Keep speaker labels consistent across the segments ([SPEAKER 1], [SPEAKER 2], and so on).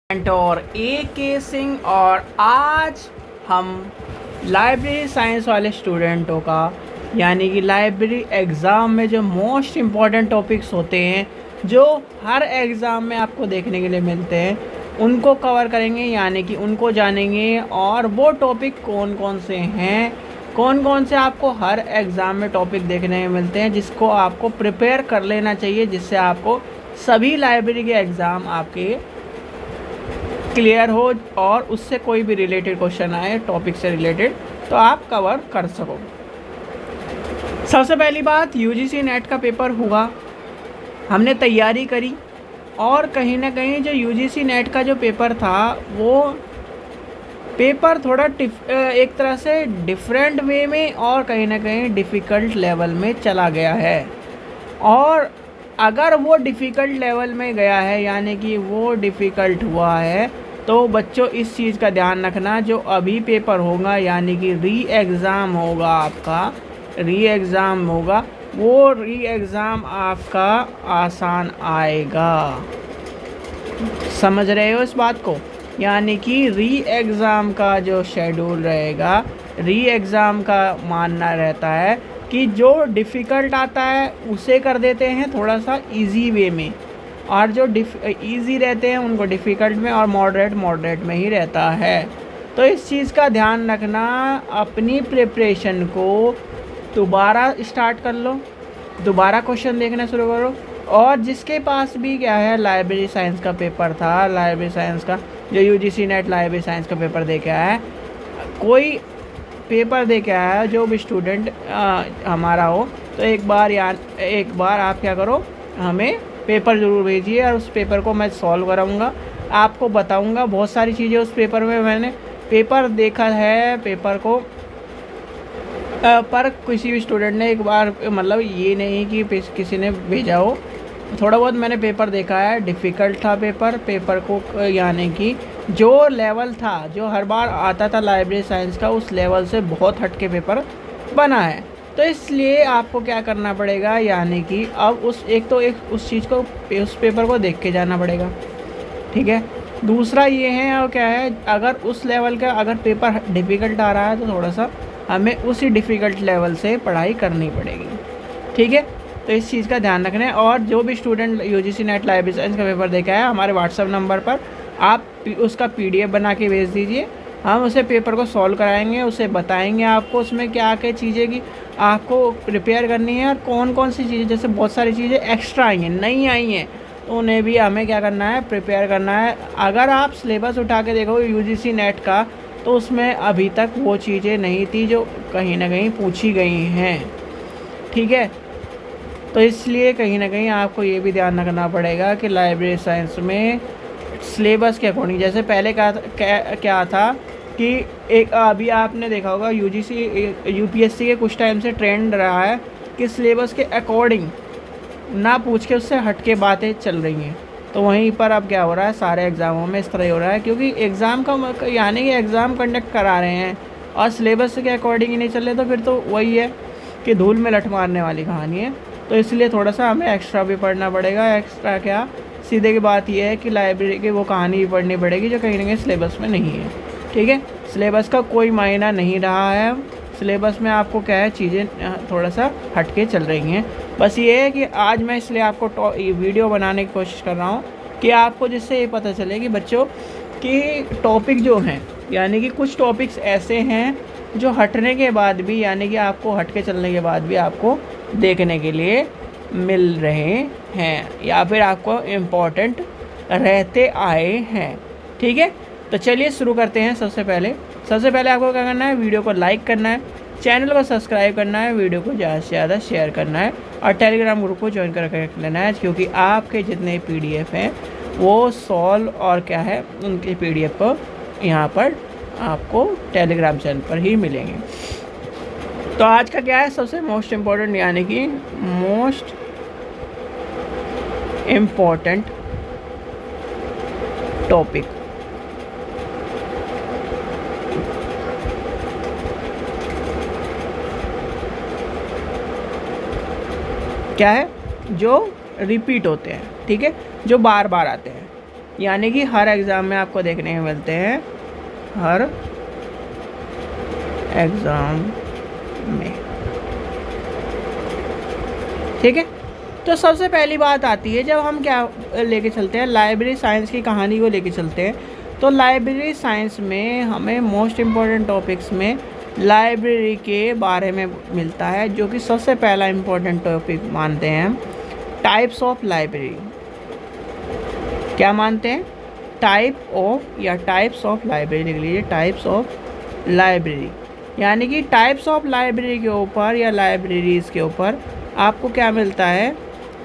[SPEAKER 1] और ए के सिंह। और आज हम लाइब्रेरी साइंस वाले स्टूडेंटों का यानी कि लाइब्रेरी एग्ज़ाम में जो मोस्ट इम्पॉर्टेंट टॉपिक्स होते हैं जो हर एग्ज़ाम में आपको देखने के लिए मिलते हैं उनको कवर करेंगे, यानी कि उनको जानेंगे। और वो टॉपिक कौन कौन से हैं, कौन कौन से आपको हर एग्ज़ाम में टॉपिक देखने में मिलते हैं जिसको आपको प्रिपेयर कर लेना चाहिए, जिससे आपको सभी लाइब्रेरी के एग्ज़ाम आपके क्लियर हो और उससे कोई भी रिलेटेड क्वेश्चन आए टॉपिक से रिलेटेड तो आप कवर कर सको। सबसे पहली बात, यूजीसी नेट का पेपर हुआ, हमने तैयारी करी और कहीं ना कहीं जो यूजीसी नेट का जो पेपर था वो पेपर थोड़ा एक तरह से डिफरेंट वे में और कहीं ना कहीं डिफ़िकल्ट लेवल में चला गया है। और अगर वो डिफ़िकल्ट लेवल में गया है यानी कि वो डिफ़िकल्ट हुआ है तो बच्चों इस चीज़ का ध्यान रखना, जो अभी पेपर होगा यानी कि री एग्ज़ाम होगा आपका, री एग्ज़ाम होगा, वो री एग्ज़ाम आपका आसान आएगा। समझ रहे हो इस बात को? यानी कि री एग्ज़ाम का जो शेड्यूल रहेगा, री एग्ज़ाम का मानना रहता है कि जो डिफ़िकल्ट आता है उसे कर देते हैं थोड़ा सा इजी वे में, और जो इजी रहते हैं उनको डिफ़िकल्ट में, और मॉडरेट में ही रहता है। तो इस चीज़ का ध्यान रखना, अपनी प्रिपरेशन को दोबारा स्टार्ट कर लो, दोबारा क्वेश्चन देखना शुरू करो। और जिसके पास भी क्या है लाइब्रेरी साइंस का पेपर था, लाइब्रेरी साइंस का जो यूजीसी नेट लाइब्रेरी साइंस का पेपर दे के आया है, कोई पेपर दे के आया है जो भी स्टूडेंट हमारा हो, तो एक बार आप क्या करो, हमें पेपर ज़रूर भेजिए और उस पेपर को मैं सॉल्व कराऊंगा, आपको बताऊंगा बहुत सारी चीज़ें उस पेपर में। मैंने पेपर देखा है, पेपर को पर किसी भी स्टूडेंट ने एक बार, मतलब ये नहीं कि किसी ने भेजा हो, थोड़ा बहुत मैंने पेपर देखा है, डिफ़िकल्ट था पेपर को यानी कि जो लेवल था जो हर बार आता था लाइब्रेरी साइंस का, उस लेवल से बहुत हट के पेपर बना है। तो इसलिए आपको क्या करना पड़ेगा, यानी कि अब उस चीज़ को, उस पेपर को देख के जाना पड़ेगा, ठीक है। दूसरा ये है, और क्या है, अगर उस लेवल का अगर पेपर डिफ़िकल्ट आ रहा है तो थोड़ा सा हमें उसी डिफ़िकल्ट लेवल से पढ़ाई करनी पड़ेगी, ठीक है। तो इस चीज़ का ध्यान रखना है। और जो भी student UGC net library science का पेपर देखा है, हमारे व्हाट्सएप नंबर पर आप उसका PDF बना के भेज दीजिए, हम उसे पेपर को सॉल्व कराएंगे, उसे बताएंगे आपको उसमें क्या क्या चीज़ें की आपको प्रिपेयर करनी है और कौन कौन सी चीज़ें, जैसे बहुत सारी चीज़ें एक्स्ट्रा आई हैं, नहीं आई हैं, तो उन्हें भी हमें क्या करना है, प्रिपेयर करना है। अगर आप सिलेबस उठा के देखो यूजीसी नेट का, तो उसमें अभी तक वो चीज़ें नहीं थी जो कहीं ना कहीं पूछी गई हैं, ठीक है। तो इसलिए कहीं ना कहीं आपको ये भी ध्यान रखना पड़ेगा कि लाइब्रेरी साइंस में सिलेबस के अकॉर्डिंग, जैसे पहले क्या था कि एक अभी आपने देखा होगा यूपीएससी के कुछ टाइम से ट्रेंड रहा है कि सिलेबस के अकॉर्डिंग ना पूछ के उससे हट के बातें चल रही हैं। तो वहीं पर अब क्या हो रहा है, सारे एग्ज़ामों में इस तरह ही हो रहा है, क्योंकि एग्ज़ाम का यानी कि एग्ज़ाम कंडक्ट करा रहे हैं और सिलेबस के अकॉर्डिंग ही नहीं चल रहे, तो फिर तो वही है कि धूल में लठ मारने वाली कहानी है। तो इसलिए थोड़ा सा हमें एक्स्ट्रा भी पढ़ना पड़ेगा। एक्स्ट्रा क्या, सीधे की बात यह है कि लाइब्रेरी की वो कहानी भी पढ़नी पड़ेगी जो कहीं ना कहीं सिलेबस में नहीं है, ठीक है। सिलेबस का कोई मायना नहीं रहा है, सिलेबस में आपको क्या है, चीज़ें थोड़ा सा हट के चल रही हैं। बस ये है कि आज मैं इसलिए आपको वीडियो बनाने की कोशिश कर रहा हूँ कि आपको जिससे ये पता चले कि बच्चों कि टॉपिक जो हैं, यानी कि कुछ टॉपिक्स ऐसे हैं जो हटने के बाद भी, यानी कि आपको हट के चलने के बाद भी आपको देखने के लिए मिल रहे हैं या फिर आपको इम्पोर्टेंट रहते आए हैं, ठीक है। तो चलिए शुरू करते हैं। सबसे पहले आपको क्या करना है, वीडियो को लाइक करना है, चैनल को सब्सक्राइब करना है, वीडियो को ज़्यादा से ज़्यादा शेयर करना है और टेलीग्राम ग्रुप को ज्वाइन कर लेना है, क्योंकि आपके जितने PDF हैं वो सॉल्व और क्या है उनके PDF को यहाँ पर आपको टेलीग्राम चैनल पर ही मिलेंगे। तो आज का क्या है, सबसे मोस्ट इम्पॉर्टेंट यानी कि मोस्ट इम्पॉर्टेंट टॉपिक क्या है, जो रिपीट होते हैं, ठीक है, जो बार बार आते हैं। यानी कि हर एग्ज़ाम में आपको देखने को मिलते हैं, हर एग्ज़ाम में। ठीक है, तो सबसे पहली बात आती है जब हम क्या लेके चलते हैं, लाइब्रेरी साइंस की कहानी को लेके चलते हैं। तो लाइब्रेरी साइंस में हमें मोस्ट इम्पॉर्टेंट टॉपिक्स में लाइब्रेरी के बारे में मिलता है, जो कि सबसे पहला इम्पोर्टेंट टॉपिक मानते हैं हम टाइप्स ऑफ लाइब्रेरी। क्या मानते हैं? टाइप ऑफ या टाइप्स ऑफ लाइब्रेरी लिख लीजिए, टाइप्स ऑफ लाइब्रेरी। यानी कि टाइप्स ऑफ लाइब्रेरी के ऊपर या लाइब्रेरीज़ के ऊपर आपको क्या मिलता है,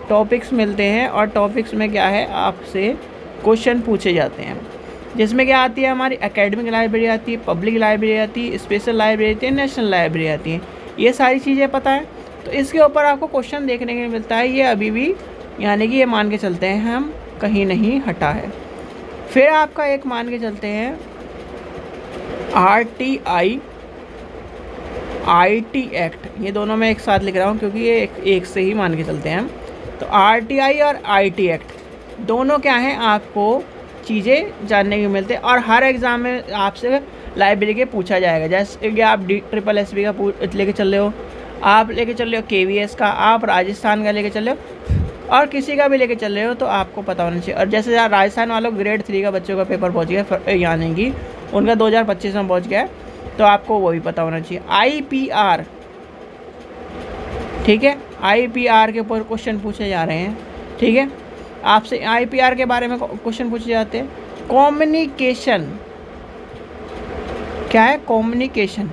[SPEAKER 1] टॉपिक्स मिलते हैं। और टॉपिक्स में क्या है, आपसे क्वेश्चन पूछे जाते हैं, जिसमें क्या आती है, हमारी एकेडमिक लाइब्रेरी आती है, पब्लिक लाइब्रेरी आती है, स्पेशल लाइब्रेरी आती है, नेशनल लाइब्रेरी आती है। ये सारी चीज़ें पता है, तो इसके ऊपर आपको क्वेश्चन देखने को मिलता है। ये अभी भी यानी कि ये मान के चलते हैं हम कहीं नहीं हटा है। फिर आपका एक मान के चलते हैं आईटी एक्ट। ये दोनों मैं एक साथ लिख रहा हूँ क्योंकि ये एक से ही मान के चलते हैं हम। तो आरटीआई और आईटी एक्ट दोनों क्या हैं, आपको चीज़ें जानने को मिलते हैं। और हर एग्ज़ाम में आपसे लाइब्रेरी के पूछा जाएगा। जैसे कि आप SSSB का लेके चल रहे हो, आप लेके चल रहे हो KVS का, आप राजस्थान का लेके चल रहे हो, और किसी का भी लेके चल रहे हो, तो आपको पता होना चाहिए। और जैसे राजस्थान वालों ग्रेड 3 का बच्चों का पेपर पहुँच गया, यानी कि उनका 2025 में पहुँच गया, तो आपको वो भी पता होना चाहिए। IPR, ठीक है, IPR के ऊपर क्वेश्चन पूछे जा रहे हैं। ठीक है, आपसे IPR के बारे में क्वेश्चन पूछे जाते हैं। कम्युनिकेशन क्या है, कम्युनिकेशन,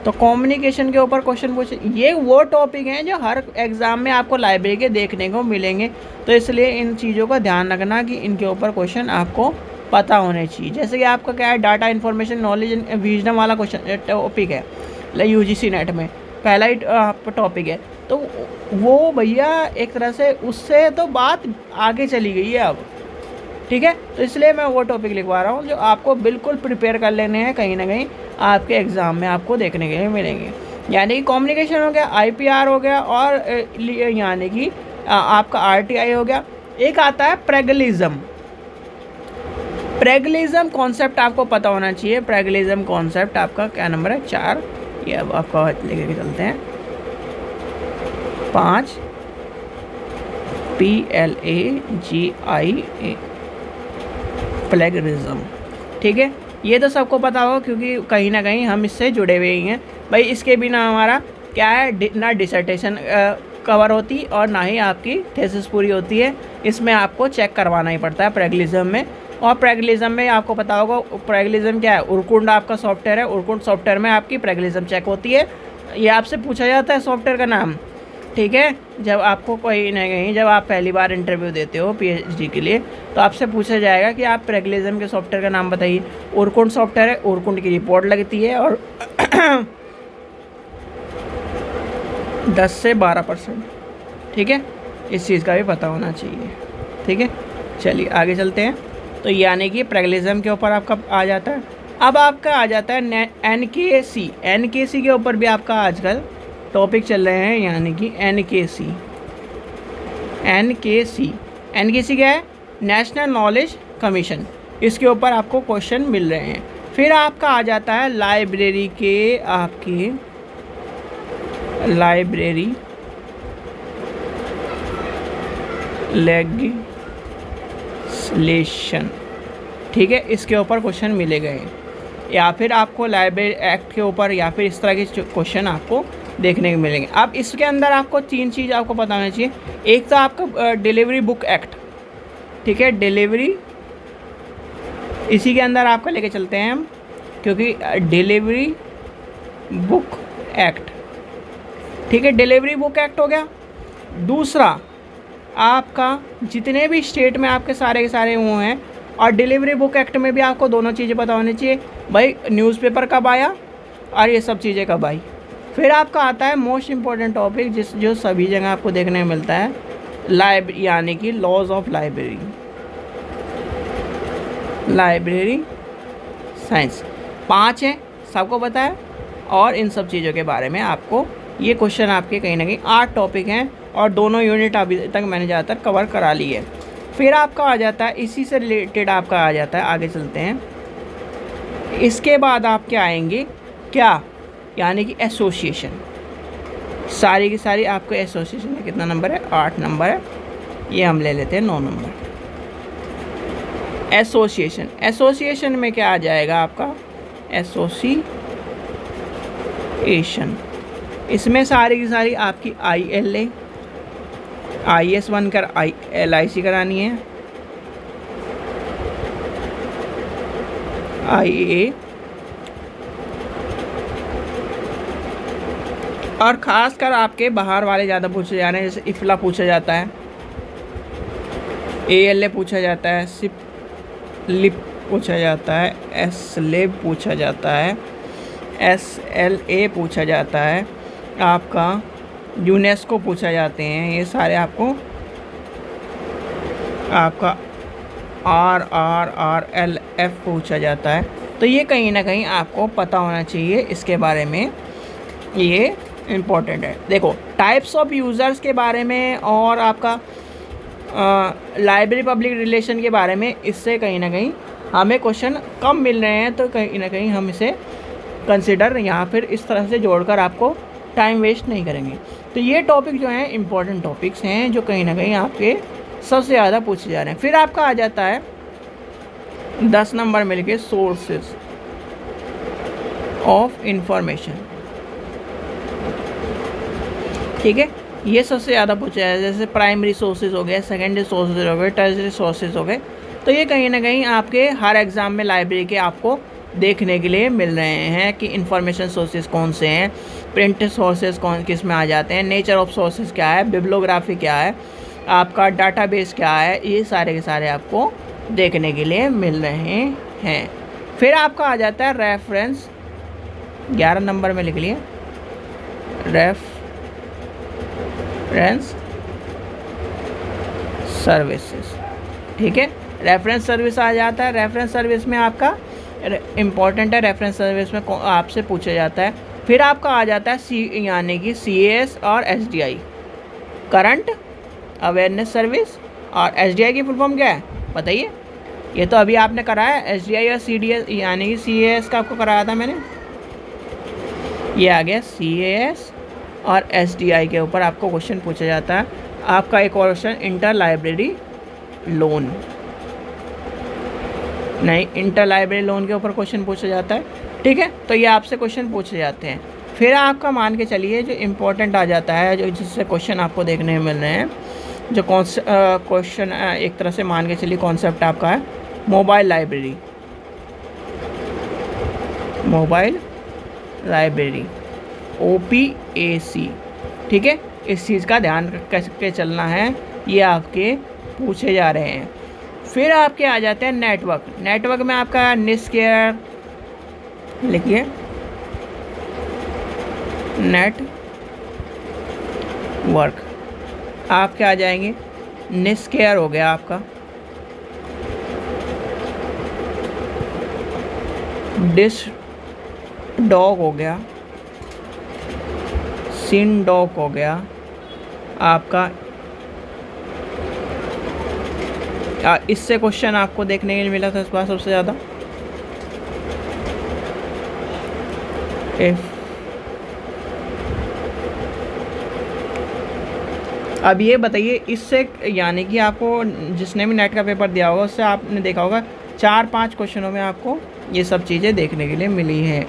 [SPEAKER 1] तो कम्युनिकेशन के ऊपर क्वेश्चन पूछे। ये वो टॉपिक हैं जो हर एग्ज़ाम में आपको लाइब्रेरी के देखने को मिलेंगे, तो इसलिए इन चीज़ों का ध्यान रखना कि इनके ऊपर क्वेश्चन आपको पता होने चाहिए। जैसे कि आपका क्या है, data information knowledge and wisdom वाला क्वेश्चन टॉपिक है, UGC नेट में पहला ही टॉपिक है। तो वो भैया एक तरह से उससे तो बात आगे चली गई है अब। ठीक है, तो इसलिए मैं वो टॉपिक लिखवा रहा हूँ जो आपको बिल्कुल प्रिपेयर कर लेने हैं, कहीं ना कहीं आपके एग्ज़ाम में आपको देखने के लिए मिलेंगे। यानी कि कम्युनिकेशन हो गया, IPR हो गया, और यानी कि आपका RTI हो गया। एक आता है प्रेगलिज्म। प्रेगलिज्म कॉन्सेप्ट आपको पता होना चाहिए। प्रेगलिज्म कॉन्सेप्ट आपका क्या नंबर है, 4। ये अब आपका लेके चलते हैं 5 PLAGIA, प्लेगरिज्म। ठीक है, ये तो सबको पता हो क्योंकि कहीं ना कहीं हम इससे जुड़े हुए ही हैं भाई। इसके बिना हमारा क्या है, ना डिसर्टेशन कवर होती और ना ही आपकी थीसिस पूरी होती है। इसमें आपको चेक करवाना ही पड़ता है प्रेगलिज्म में। और प्रेगलिज्म में आपको पता होगा प्रेगलिज्म क्या है, उरकुंड आपका सॉफ्टवेयर है, उरकुंड सॉफ्टवेयर में आपकी प्रेगलिज्म चेक होती है। ये आपसे पूछा जाता है सॉफ्टवेयर का नाम। ठीक है, जब आपको कोई ना कहीं जब आप पहली बार इंटरव्यू देते हो PhD के लिए, तो आपसे पूछा जाएगा कि आप प्रेगलिज्म के सॉफ्टवेयर का नाम बताइए। उरकुंड सॉफ्टवेयर है, उरकुंड की रिपोर्ट लगती है, और 10 से 12%। ठीक है, इस चीज़ का भी पता होना चाहिए। ठीक है, चलिए आगे चलते हैं। तो यानी कि प्रेगलिज्म के ऊपर आपका आ जाता है। अब आपका आ जाता है NKC। NKC के ऊपर भी आपका आजकल टॉपिक चल रहे हैं, यानी कि NKC क्या है, नेशनल नॉलेज कमीशन। इसके ऊपर आपको क्वेश्चन मिल रहे हैं। फिर आपका आ जाता है लाइब्रेरी के आपके लाइब्रेरी लेजिस्लेशन। ठीक है, इसके ऊपर क्वेश्चन मिले गए, या फिर आपको लाइब्रेरी एक्ट के ऊपर या फिर इस तरह के क्वेश्चन आपको देखने को मिलेंगे। अब इसके अंदर आपको 3 चीज़ आपको पता होना चाहिए। एक तो आपका डिलीवरी बुक एक्ट। ठीक है, डिलीवरी इसी के अंदर आपका लेके चलते हैं हम, क्योंकि डिलीवरी बुक एक्ट। ठीक है, डिलीवरी बुक एक्ट हो गया। दूसरा आपका जितने भी स्टेट में आपके सारे के सारे वो हैं, और डिलीवरी बुक एक्ट में भी आपको दोनों चीज़ें पता होनी चाहिए भाई, न्यूज़पेपर कब आया और ये सब चीज़ें कब आई। फिर आपका आता है मोस्ट इम्पॉर्टेंट टॉपिक जो सभी जगह आपको देखने को मिलता है, यानी कि लॉज ऑफ लाइब्रेरी साइंस। 5 है, सबको पता है। और इन सब चीज़ों के बारे में आपको ये क्वेश्चन आपके कहीं ना कहीं 8 टॉपिक हैं, और दोनों यूनिट अभी तक मैंने ज़्यादातर कवर करा ली है। फिर आपका आ जाता है, इसी से रिलेटेड आपका आ जाता है, आगे चलते हैं। इसके बाद आपके आएंगे क्या, यानी कि एसोसिएशन। सारी की सारी आपको एसोसिएशन में कितना नंबर है, 8 नंबर है, ये हम ले लेते हैं 9 नंबर। एसोसिएशन, एसोसिएशन में क्या आ जाएगा आपका, एसोसिएशन, इसमें सारी की सारी आपकी ILA, IS बनकर LIC करानी है, IA, और ख़ासकर आपके बाहर वाले ज़्यादा पूछे जा रहे हैं, जैसे इफ़ला पूछा जाता है, ALA पूछा जाता है, लिप पूछा जाता है, SLAB पूछा जाता है, SLA पूछा जाता है, आपका यूनेस्को पूछा जाते हैं। ये सारे आपको आपका RRRLF पूछा जाता है। तो ये कहीं ना कहीं आपको पता होना चाहिए इसके बारे में, ये इम्पोर्टेंट है। देखो टाइप्स ऑफ यूज़र्स के बारे में और आपका लाइब्रेरी पब्लिक रिलेशन के बारे में, इससे कहीं ना कहीं हमें क्वेश्चन कम मिल रहे हैं, तो कहीं ना कहीं हम इसे कंसिडर यहाँ फिर इस तरह से जोड़कर आपको टाइम वेस्ट नहीं करेंगे। तो ये टॉपिक जो हैं इम्पोर्टेंट टॉपिक्स हैं, जो कहीं ना कहीं आपके सबसे ज़्यादा पूछे जा रहे हैं। फिर आपका आ जाता है 10 नंबर मिल के सोर्सेज ऑफ इंफॉर्मेशन। ठीक है, ये सबसे ज़्यादा पूछा है, जैसे प्राइमरी सोर्सेज हो गए, सेकेंडरी सोर्सेज हो गए, टर्सरी सोर्सेज हो गए। तो ये कहीं ना कहीं आपके हर एग्ज़ाम में लाइब्रेरी के आपको देखने के लिए मिल रहे हैं कि इंफॉर्मेशन सोर्सेज कौन से हैं, प्रिंट सोर्सेज कौन किस में आ जाते हैं, नेचर ऑफ सोर्सेज क्या है, बिब्लियोग्राफी क्या है, आपका डाटाबेस क्या है, ये सारे के सारे आपको देखने के लिए मिल रहे हैं। फिर आपका आ जाता है रेफरेंस, 11 नंबर में लिख लिए, रेफरेंस सर्विसेज। ठीक है, रेफरेंस सर्विस आ जाता है। रेफरेंस सर्विस में आपका इम्पॉर्टेंट है, रेफरेंस सर्विस में आपसे पूछा जाता है। फिर आपका आ जाता है यानी कि CAS और SDI, करंट अवेयरनेस सर्विस। और SDI की फुल फॉर्म क्या है बताइए, ये तो अभी आपने कराया है, SDI और CDS यानी कि CAS का आपको कराया था मैंने, ये आ गया CAS और SDI के ऊपर आपको क्वेश्चन पूछा जाता है। आपका एक और क्वेश्चन इंटर लाइब्रेरी लोन, नहीं इंटर लाइब्रेरी लोन के ऊपर क्वेश्चन पूछा जाता है। ठीक है, तो ये आपसे क्वेश्चन पूछे जाते हैं। फिर आपका मान के चलिए जो इम्पोर्टेंट आ जाता है, जो जिससे क्वेश्चन आपको देखने में मिल रहे हैं, जो क्वेश्चन एक तरह से मान के चलिए कॉन्सेप्ट आपका है mobile library, mobile library OPAC। ठीक है, इस चीज़ का ध्यान करके चलना है, ये आपके पूछे जा रहे हैं। फिर आपके आ जाते हैं नेटवर्क। नेटवर्क में आपका निस्केयर लिखिए, नेटवर्क आपके आ जाएंगे, निस्केयर हो गया आपका, डिश डॉग हो गया, सिन डॉग हो गया आपका। इससे क्वेश्चन आपको देखने के लिए मिला था इस बार सबसे ज़्यादा। अब ये बताइए, इससे यानी कि आपको जिसने भी नेट का पेपर दिया होगा उससे आपने देखा होगा 4-5 क्वेश्चनों में आपको ये सब चीज़ें देखने के लिए मिली हैं।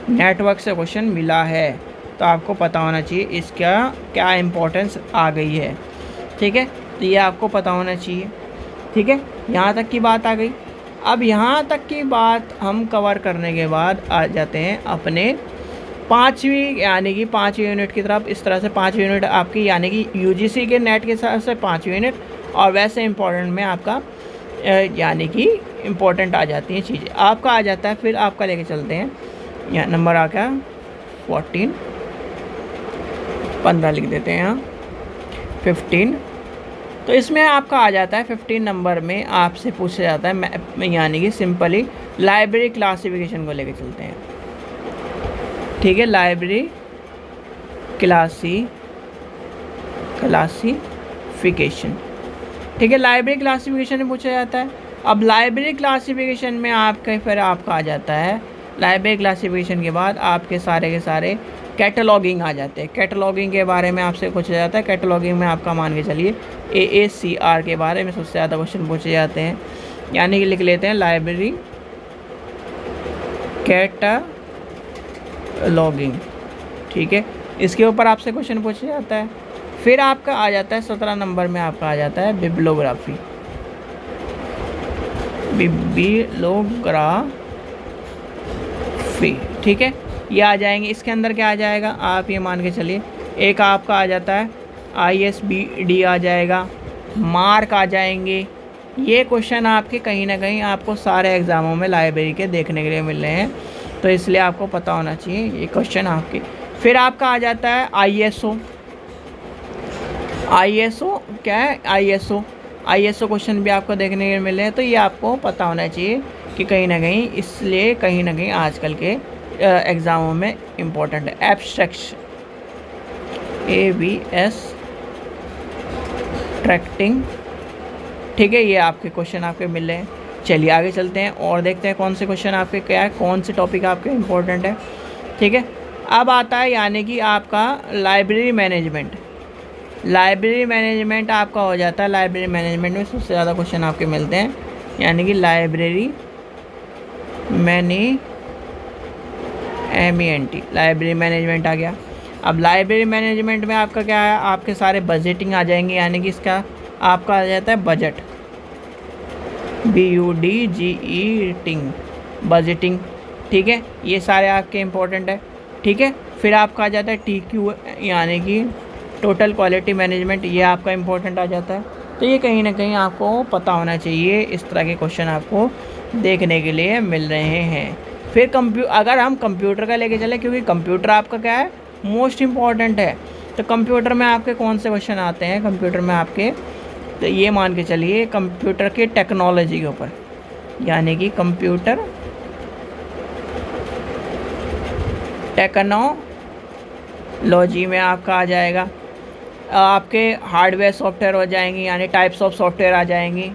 [SPEAKER 1] नेटवर्क से क्वेश्चन मिला है, तो आपको पता होना चाहिए इसका क्या इम्पोर्टेंस आ गई है। ठीक है, तो ये आपको पता होना चाहिए। ठीक है, यहाँ तक की बात आ गई। अब यहाँ तक की बात हम कवर करने के बाद आ जाते हैं अपने 5वीं यानी कि 5वीं यूनिट की तरफ। इस तरह से 5वीं यूनिट आपकी यानी कि UGC के नेट के हिसाब से 5वीं यूनिट, और वैसे इम्पोर्टेंट में आपका यानी कि इम्पोर्टेंट आ जाती हैं चीज़ें। आपका आ जाता है, फिर आपका लेके चलते हैं, यहाँ नंबर आ गया 15 लिख देते हैं यहाँ 15। तो इसमें आपका आ जाता है 15 नंबर में आपसे पूछा जाता है यानी कि सिंपली लाइब्रेरी क्लासिफिकेशन को लेके चलते हैं। ठीक है, लाइब्रेरी क्लासिफिकेशन। ठीक है, लाइब्रेरी क्लासिफिकेशन में पूछा जाता है। अब लाइब्रेरी क्लासिफिकेशन में आपका आ जाता है, लाइब्रेरी क्लासिफिकेशन के बाद आपके सारे के सारे कैटलॉगिंग आ जाते हैं। कैटलॉगिंग के बारे में आपसे पूछा जाता है। कैटलॉगिंग में आपका मान के चलिए AACR के बारे में सबसे ज़्यादा क्वेश्चन पूछे जाते हैं, यानी कि लिख लेते हैं लाइब्रेरी कैटलॉगिंग। ठीक है, इसके ऊपर आपसे क्वेश्चन पूछा जाता है। फिर आपका आ जाता है 17 नंबर में आपका आ जाता है बिब्लियोग्राफी। ठीक है, ये आ जाएंगे। इसके अंदर क्या आ जाएगा, आप ये मान के चलिए, एक आपका आ जाता है ISBD आ जाएगा, मार्क आ जाएंगे। ये क्वेश्चन आपके कहीं ना कहीं आपको सारे एग्ज़ामों में लाइब्रेरी के देखने के लिए मिल रहे हैं, तो इसलिए आपको पता होना चाहिए ये क्वेश्चन आपके। फिर आपका आ जाता है ISO क्या है, ISO क्वेश्चन भी आपको देखने के मिले हैं, तो ये आपको पता होना चाहिए कि कहीं ना कहीं, इसलिए कहीं ना कहीं आजकल के एग्ज़ामों में इम्पोर्टेंट है। Abstraction ABS ट्रैक्टिंग। ठीक है, ये आपके क्वेश्चन आपके मिल रहे हैं। चलिए आगे चलते हैं और देखते हैं कौन से क्वेश्चन आपके क्या है, कौन से टॉपिक आपके इम्पोर्टेंट है। ठीक है, अब आता है यानी कि आपका लाइब्रेरी मैनेजमेंट आपका हो जाता है। लाइब्रेरी मैनेजमेंट में सबसे ज़्यादा क्वेश्चन आपके मिलते हैं, यानी कि लाइब्रेरी मैनेजमेंट आ गया। अब लाइब्रेरी मैनेजमेंट में आपका क्या है, आपके सारे बजटिंग आ जाएंगे, यानी कि इसका आपका आ जाता है बजट, बजटिंग। ठीक है, ये सारे आपके इम्पोर्टेंट है। ठीक है, फिर आपका आ जाता है TQ, यानी कि टोटल क्वालिटी मैनेजमेंट, ये आपका इम्पोर्टेंट आ जाता है। तो ये कहीं ना कहीं आपको पता होना चाहिए, इस तरह के क्वेश्चन आपको देखने के लिए मिल रहे हैं। फिर अगर हम कंप्यूटर का लेके चले, क्योंकि कंप्यूटर आपका क्या है, मोस्ट इम्पॉर्टेंट है, तो कंप्यूटर में आपके कौन से क्वेश्चन आते हैं कंप्यूटर में आपके, तो ये मान के चलिए कंप्यूटर के टेक्नोलॉजी के ऊपर, यानी कि कंप्यूटर टेक्नोलॉजी में आपका आ जाएगा। आपके हार्डवेयर सॉफ्टवेयर हो जाएंगे, यानी टाइप्स ऑफ सॉफ्टवेयर आ जाएंगी।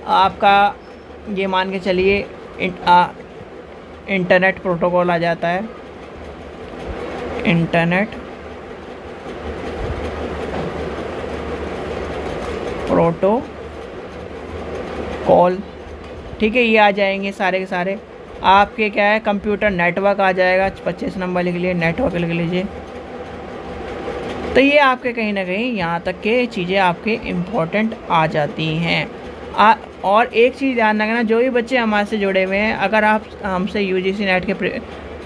[SPEAKER 1] आपका ये मान के चलिए इंटरनेट प्रोटोकॉल आ जाता है, इंटरनेट प्रोटोकॉल। ठीक है, ये आ जाएंगे सारे के सारे। आपके क्या है, कंप्यूटर नेटवर्क आ जाएगा, 25 नंबर लिख लिए, नेटवर्क लिख लीजिए। तो ये आपके कहीं ना कहीं यहाँ तक के चीज़ें आपके इम्पोर्टेंट आ जाती हैं। और एक चीज़ ध्यान रखना, जो भी बच्चे हमारे से जुड़े हुए हैं, अगर आप हमसे UGC नेट के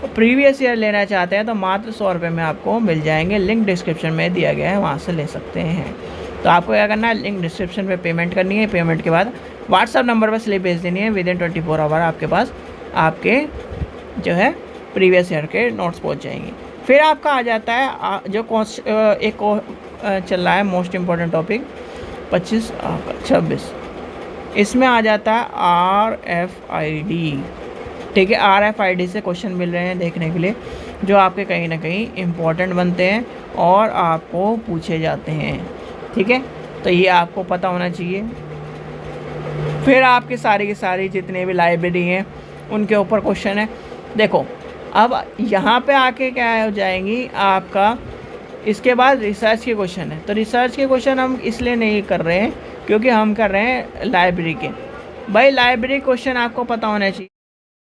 [SPEAKER 1] प्रीवियस ईयर लेना चाहते हैं तो मात्र 100 रुपये में आपको मिल जाएंगे। लिंक डिस्क्रिप्शन में दिया गया है, वहाँ से ले सकते हैं। तो आपको क्या करना है, लिंक डिस्क्रिप्शन पे पेमेंट करनी है। पेमेंट के बाद व्हाट्सअप नंबर पर स्लिप भेज देनी है। विदिन 24 आवर आपके पास आपके जो है प्रीवियस ईयर के नोट्स पहुँच जाएंगे। फिर आपका आ जाता है जो एक चल रहा है मोस्ट इम्पॉर्टेंट टॉपिक 26 इसमें आ जाता है RFID। ठीक है, RFID से क्वेश्चन मिल रहे हैं देखने के लिए, जो आपके कहीं ना कहीं इम्पोर्टेंट बनते हैं और आपको पूछे जाते हैं। ठीक है, तो ये आपको पता होना चाहिए। फिर आपके सारी की सारी जितने भी लाइब्रेरी हैं उनके ऊपर क्वेश्चन है। देखो, अब यहाँ पे आके क्या हो जाएंगी आपका, इसके बाद रिसर्च के क्वेश्चन है। तो रिसर्च के क्वेश्चन हम इसलिए नहीं कर रहे हैं क्योंकि हम कर रहे हैं लाइब्रेरी के। भाई लाइब्रेरी क्वेश्चन आपको पता होना चाहिए।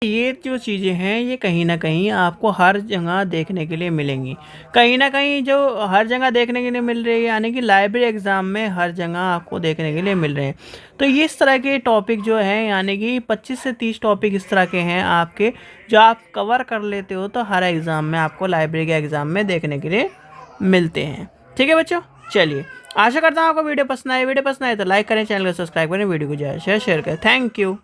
[SPEAKER 1] ये जो चीज़ें हैं ये कहीं ना कहीं आपको हर जगह देखने के लिए मिलेंगी। कहीं ना कहीं जो हर जगह देखने के लिए मिल रही है, यानी कि लाइब्रेरी एग्ज़ाम में हर जगह आपको देखने के लिए मिल रहे हैं। तो ये इस तरह के टॉपिक जो हैं, यानी कि 25 से 30 टॉपिक इस तरह के हैं आपके, जो आप कवर कर लेते हो तो हर एग्ज़ाम में आपको लाइब्रेरी के एग्ज़ाम में देखने के लिए मिलते हैं। ठीक है बच्चों, चलिए आशा करता हूँ आपको वीडियो पसंद आए। वीडियो पसंद आए तो लाइक करें, चैनल को सब्सक्राइब करें, वीडियो को ज़्यादा शेयर करें। Thank you.